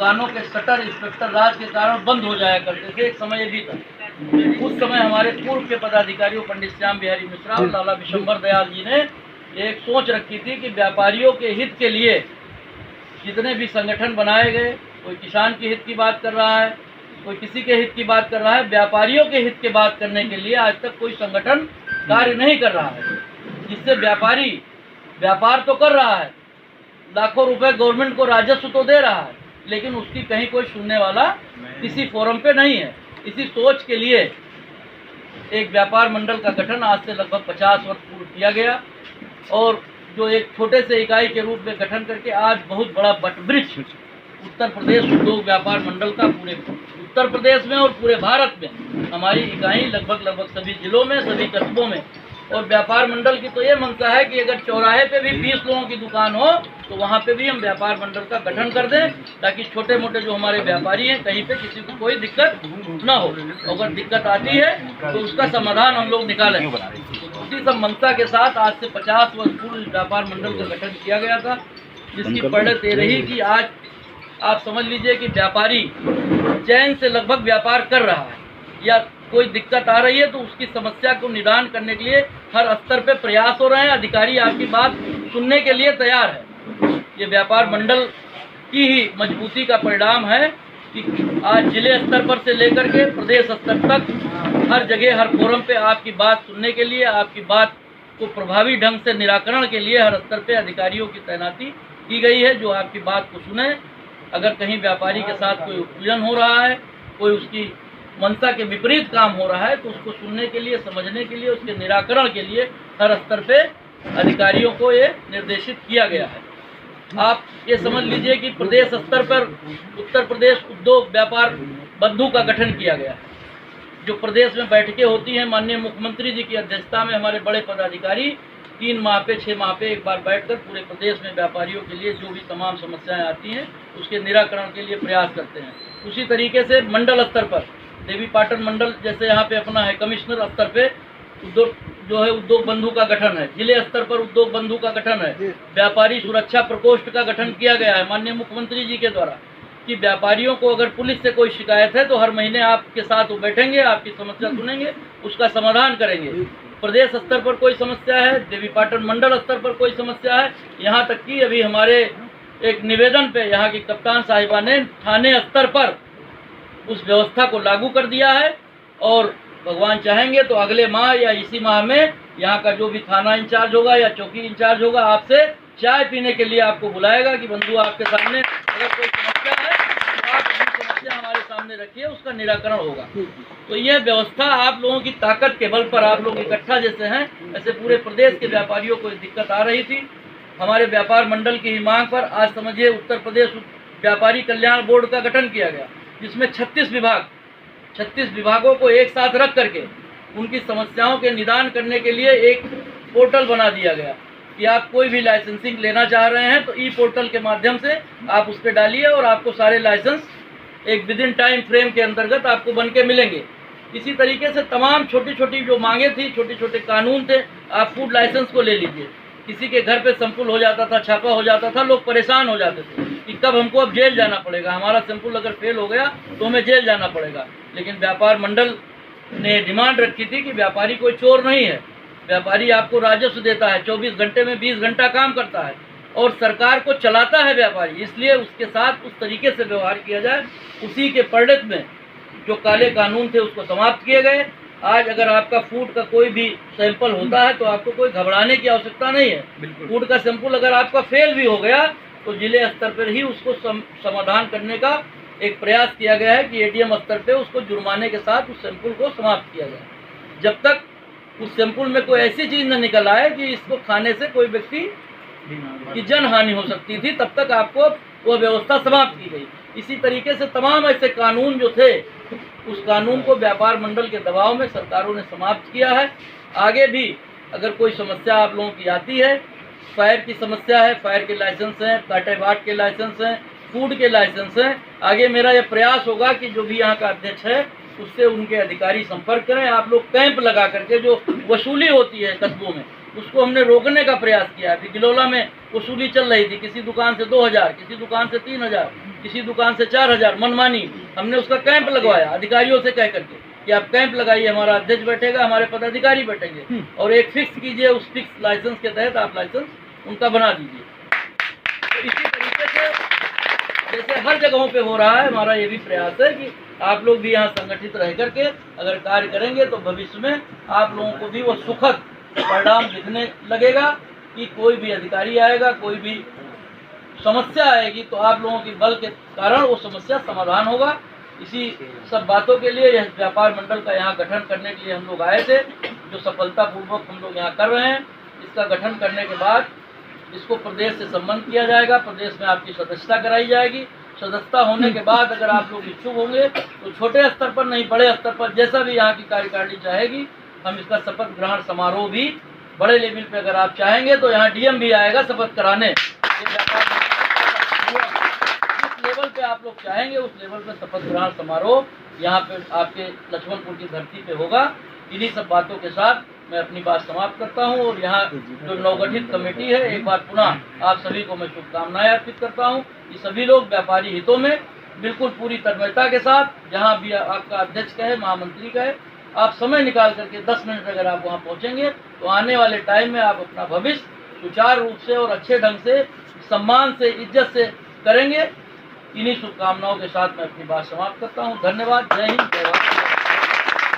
दुकानों के shutter inspector राज के कारण बंद हो जाया करते थे एक समय भी था। उस समय हमारे पूर्व के पदाधिकारियों पंडित श्याम बिहारी मिश्रा और लाला विशंबर दयाल जी ने एक सोच रखी थी कि व्यापारियों के हित के लिए जितने भी संगठन बनाए गए, कोई किसान के हित की बात कर रहा है, कोई किसी के हित की बात कर रहा है, व्यापारियों के हित की बात करने के लिए आज तक कोई संगठन कार्य नहीं कर रहा है। जिससे व्यापारी व्यापार तो कर रहा है, लाखों रुपए गवर्नमेंट को राजस्व तो दे रहा है, लेकिन उसकी कहीं कोई सुनने वाला किसी फोरम पे नहीं है। इसी सोच के लिए एक व्यापार मंडल का गठन आज से लगभग 50 वर्ष पूर्व किया गया और जो एक छोटे से इकाई के रूप में गठन करके आज बहुत बड़ा वटवृक्ष उत्तर प्रदेश उद्योग व्यापार मंडल का पूरे उत्तर प्रदेश में और पूरे भारत में हमारी इकाई लगभग सभी जिलों में, सभी कस्बों में। और व्यापार मंडल की तो ये मंशा है कि अगर चौराहे पे भी 20 लोगों की दुकान हो तो वहाँ पे भी हम व्यापार मंडल का गठन कर दें, ताकि छोटे मोटे जो हमारे व्यापारी हैं कहीं पे किसी को कोई दिक्कत ना हो। अगर दिक्कत आती है तो उसका समाधान हम लोग निकालें। उसी सब मंशा के साथ आज से 50 वर्ष पूर्व व्यापार मंडल का गठन किया गया था, जिसकी परिणत ये रही कि आज आप समझ लीजिए कि व्यापारी चैन से लगभग व्यापार कर रहा है, या कोई दिक्कत आ रही है तो उसकी समस्या को निदान करने के लिए हर स्तर पे प्रयास हो रहे हैं। अधिकारी आपकी बात सुनने के लिए तैयार है। ये व्यापार मंडल की ही मजबूती का परिणाम है कि आज जिले स्तर पर से लेकर के प्रदेश स्तर तक हर जगह, हर फोरम पे आपकी बात सुनने के लिए, आपकी बात को प्रभावी ढंग से निराकरण के लिए हर स्तर पे अधिकारियों की तैनाती की गई है, जो आपकी बात को सुने। अगर कहीं व्यापारी के साथ कोई उत्पीड़न हो रहा है, कोई उसकी मंशा के विपरीत काम हो रहा है, तो उसको सुनने के लिए, समझने के लिए, उसके निराकरण के लिए हर स्तर पे अधिकारियों को ये निर्देशित किया गया है। आप ये समझ लीजिए कि प्रदेश स्तर पर उत्तर प्रदेश उद्योग व्यापार बंधु का गठन किया गया है। जो प्रदेश में बैठकें होती हैं, माननीय मुख्यमंत्री जी की अध्यक्षता में हमारे बड़े पदाधिकारी 3 माह पे 6 माह पे एक बार बैठकर पूरे प्रदेश में व्यापारियों के लिए जो भी तमाम समस्याएं आती हैं उसके निराकरण के लिए प्रयास करते हैं। उसी तरीके से मंडल स्तर पर देवी पाटन मंडल जैसे यहाँ पे अपना है, कमिश्नर स्तर पे उद्योग जो है उद्योग बंधु का गठन है, जिले स्तर पर उद्योग बंधु का गठन है, व्यापारी सुरक्षा प्रकोष्ठ का गठन किया गया है माननीय मुख्यमंत्री जी के द्वारा, कि व्यापारियों को अगर पुलिस से कोई शिकायत है तो हर महीने आपके साथ वो बैठेंगे, आपकी समस्या सुनेंगे, उसका समाधान करेंगे। प्रदेश स्तर पर कोई समस्या है, देवी पाटन मंडल स्तर पर कोई समस्या है, यहाँ तक कि अभी हमारे एक निवेदन पे यहाँ की कप्तान साहिबा ने थाने स्तर पर उस व्यवस्था को लागू कर दिया है और भगवान चाहेंगे तो अगले माह या इसी माह में यहाँ का जो भी थाना इंचार्ज होगा या चौकी इंचार्ज होगा आपसे चाय पीने के लिए आपको बुलाएगा कि बंधु आपके सामने अगर कोई समस्या है तो आप अपनी समस्या हमारे सामने रखिए, उसका निराकरण होगा। तो यह व्यवस्था आप लोगों की ताकत के बल पर आप लोग इकट्ठा जैसे हैं, ऐसे पूरे प्रदेश के व्यापारियों को दिक्कत आ रही थी। हमारे व्यापार मंडल की ही मांग पर आज समझिए उत्तर प्रदेश व्यापारी कल्याण बोर्ड का गठन किया गया, जिसमें 36 विभागों को एक साथ रख करके उनकी समस्याओं के निदान करने के लिए एक पोर्टल बना दिया गया कि आप कोई भी लाइसेंसिंग लेना चाह रहे हैं तो ई पोर्टल के माध्यम से आप उस पर डालिए और आपको सारे लाइसेंस एक विद इन टाइम फ्रेम के अंतर्गत आपको बन के मिलेंगे। इसी तरीके से तमाम छोटी छोटी जो मांगे थी, छोटे छोटे कानून थे, आप फूड लाइसेंस को ले लीजिए। किसी के घर पे सैंपल हो जाता था, छापा हो जाता था, लोग परेशान हो जाते थे कि कब हमको अब जेल जाना पड़ेगा, हमारा सैंपल अगर फेल हो गया तो हमें जेल जाना पड़ेगा। लेकिन व्यापार मंडल ने डिमांड रखी थी कि व्यापारी कोई चोर नहीं है, व्यापारी आपको राजस्व देता है, 24 घंटे में 20 घंटा काम करता है और सरकार को चलाता है व्यापारी, इसलिए उसके साथ उस तरीके से व्यवहार किया जाए। उसी के परिणत में जो काले कानून थे उसको समाप्त किए गए। आज अगर आपका फूड का कोई भी सैंपल होता है तो आपको कोई घबराने की आवश्यकता नहीं है। फूड का सैंपल अगर आपका फेल भी हो गया तो जिले स्तर पर ही उसको समाधान करने का एक प्रयास किया गया है कि एडीएम स्तर पे उसको जुर्माने के साथ उस सैंपल को समाप्त किया जाए। जब तक उस सैंपल में कोई ऐसी चीज़ न निकल आए कि इसको खाने से कोई व्यक्ति की जन हानि हो सकती थी, तब तक आपको वह व्यवस्था समाप्त की गई। इसी तरीके से तमाम ऐसे कानून जो थे उस कानून को व्यापार मंडल के दबाव में सरकारों ने समाप्त किया है। आगे भी अगर कोई समस्या आप लोगों की आती है, फायर की समस्या है, फायर के लाइसेंस हैं, काटेबाट के लाइसेंस हैं, फूड के लाइसेंस हैं, आगे मेरा यह प्रयास होगा कि जो भी यहाँ का अध्यक्ष है उससे उनके अधिकारी संपर्क करें। आप लोग कैंप लगा करके जो वसूली होती है कस्बों में उसको हमने रोकने का प्रयास किया है। गिलोला में वसूली चल रही थी, किसी दुकान से 2000, किसी दुकान से 3000, किसी दुकान से 4000 मनमानी, हमने उसका कैंप लगवाया अधिकारियों से कह करके कि आप कैंप लगाइए, हमारा अध्यक्ष बैठेगा, हमारे पदाधिकारी बैठेंगे और एक फिक्स कीजिए, उस फिक्स लाइसेंस के तहत आप लाइसेंस उनका बना दीजिए। तो इसी तरीके से जैसे हर जगहों पे हो रहा है, हमारा ये भी प्रयास है कि आप लोग भी यहाँ संगठित रह करके अगर कार्य करेंगे तो भविष्य में आप लोगों को भी वो सुखद परिणाम दिखने लगेगा कि कोई भी अधिकारी आएगा, कोई भी समस्या आएगी तो आप लोगों के बल के कारण वो समस्या समाधान होगा। इसी सब बातों के लिए यह व्यापार मंडल का यहाँ गठन करने के लिए हम लोग आए थे, जो सफलतापूर्वक हम लोग यहाँ कर रहे हैं। इसका गठन करने के बाद इसको प्रदेश से संबंध किया जाएगा, प्रदेश में आपकी सदस्यता कराई जाएगी। सदस्यता होने के बाद अगर आप लोग इच्छुक होंगे तो छोटे स्तर पर नहीं, बड़े स्तर पर जैसा भी यहाँ की कार्यकारिणी चाहेगी, हम इसका शपथ ग्रहण समारोह भी बड़े लेवल पे अगर आप चाहेंगे तो यहाँ डीएम भी आएगा शपथ कराने। जिस लेवल पे आप लोग चाहेंगे उस लेवल पे शपथ ग्रहण समारोह यहाँ पे आपके लक्ष्मणपुर की धरती पे होगा। इन्हीं सब बातों के साथ मैं अपनी बात समाप्त करता हूँ और यहाँ जो नवगठित कमेटी है, एक बार पुनः आप सभी को मैं शुभकामनाएं अर्पित करता हूँ कि सभी लोग व्यापारी हितों में बिल्कुल पूरी तन्मयता के साथ, जहाँ भी आपका अध्यक्ष कहे, महामंत्री कहे, आप समय निकाल करके 10 मिनट अगर आप वहाँ पहुँचेंगे तो आने वाले टाइम में आप अपना भविष्य सुचारू रूप से और अच्छे ढंग से, सम्मान से, इज्जत से करेंगे। इन्हीं शुभकामनाओं के साथ मैं अपनी बात समाप्त करता हूँ। धन्यवाद। जय हिंद, जय भारत।